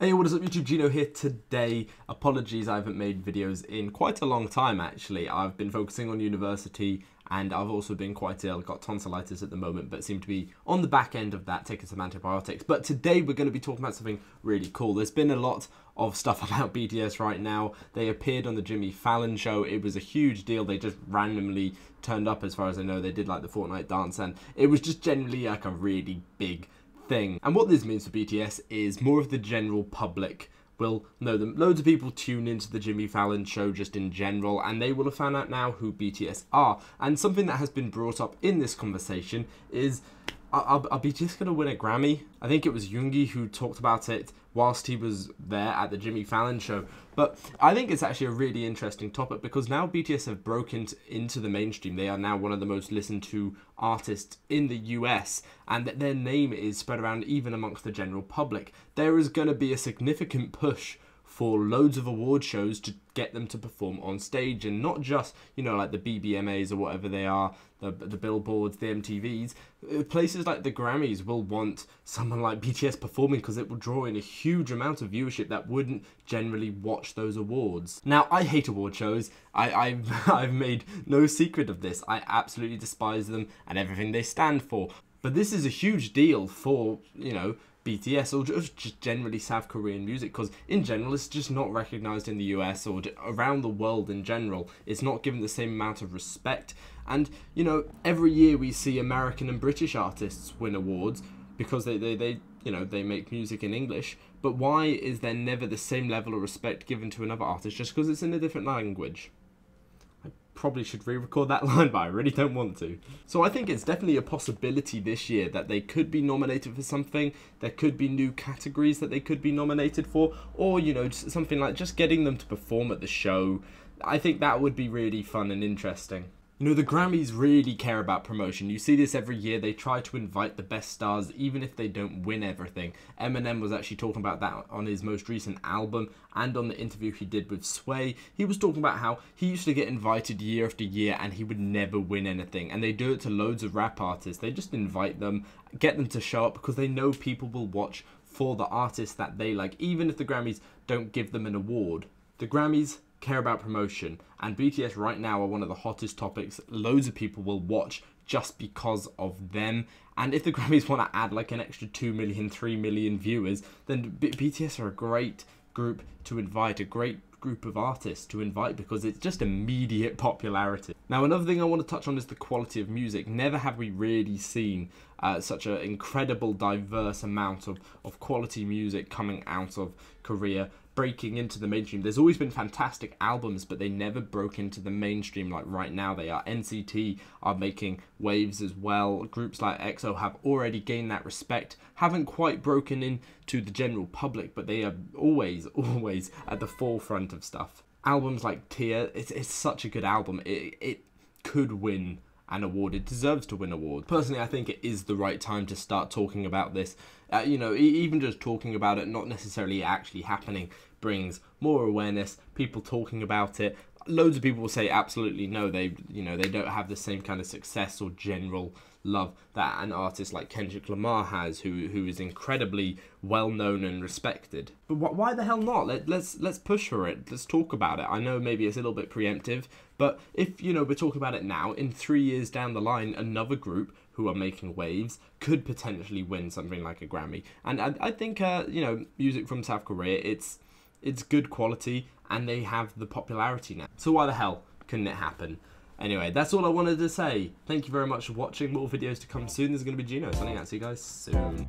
Hey, what is up YouTube, Gino here today. Apologies, I haven't made videos in quite a long time actually. I've been focusing on university and I've also been quite ill. I've got tonsillitis at the moment, but seem to be on the back end of that, taking some antibiotics. But today we're going to be talking about something really cool. There's been a lot of stuff about BTS right now. They appeared on the Jimmy Fallon show. It was a huge deal. They just randomly turned up, as far as I know. They did like the Fortnite dance and it was just generally like a really big thing. And what this means for BTS is more of the general public will know them. Loads of people tune into the Jimmy Fallon show just in general, and they will have found out now who BTS are. And something that has been brought up in this conversation is, are BTS going to win a Grammy? I think it was Yoongi who talked about it whilst he was there at the Jimmy Fallon show. But I think it's actually a really interesting topic because now BTS have broken into the mainstream. They are now one of the most listened to artists in the US, and their name is spread around even amongst the general public. There is going to be a significant push for loads of award shows to get them to perform on stage, and not just, you know, like the BBMAs or whatever they are, the Billboards, the MTVs. Places like the Grammys will want someone like BTS performing because it will draw in a huge amount of viewership that wouldn't generally watch those awards. Now, I hate award shows. I've made no secret of this. I absolutely despise them and everything they stand for. But this is a huge deal for, you know, BTS or just generally South Korean music, because in general it's just not recognized in the US or around the world in general. It's not given the same amount of respect. And you know, every year we see American and British artists win awards because they you know, they make music in English. But why is there never the same level of respect given to another artist just because it's in a different language? Probably should re-record that line, but I really don't want to. So I think it's definitely a possibility this year that they could be nominated for something. There could be new categories that they could be nominated for, or, you know, something like just getting them to perform at the show. I think that would be really fun and interesting. You know, the Grammys really care about promotion. You see this every year. They try to invite the best stars, even if they don't win everything. Eminem was actually talking about that on his most recent album, and on the interview he did with Sway. He was talking about how he used to get invited year after year and he would never win anything. And they do it to loads of rap artists. They just invite them, get them to show up because they know people will watch for the artists that they like, even if the Grammys don't give them an award. The Grammys care about promotion, and BTS right now are one of the hottest topics. Loads of people will watch just because of them, and if the Grammys want to add like an extra 2 million, 3 million viewers, then BTS are a great group to invite, a great group of artists to invite, because it's just immediate popularity. Now, another thing I want to touch on is the quality of music. Never have we really seen such an incredible diverse amount of quality music coming out of Korea, breaking into the mainstream. There's always been fantastic albums, but they never broke into the mainstream like right now they are. NCT are making waves as well. Groups like EXO have already gained that respect, haven't quite broken into the general public, but they are always at the forefront of stuff. Albums like Tear, it's such a good album. It could win an award. It deserves to win awards. Personally, I think it is the right time to start talking about this. You know, even just talking about it, not necessarily actually happening, brings more awareness. People talking about it. Loads of people will say absolutely no, they don't have the same kind of success or general love that an artist like Kendrick Lamar has, who is incredibly well known and respected. But why the hell not? Let's push for it. Let's talk about it. I know maybe it's a little bit preemptive, but if, you know, we're talking about it now, in 3 years down the line, another group who are making waves could potentially win something like a Grammy. And I think you know, music from South Korea, it's good quality and they have the popularity now. So why the hell couldn't it happen? Anyway, that's all I wanted to say. Thank you very much for watching. More videos to come soon. There's going to be Gino signing out. See you guys soon.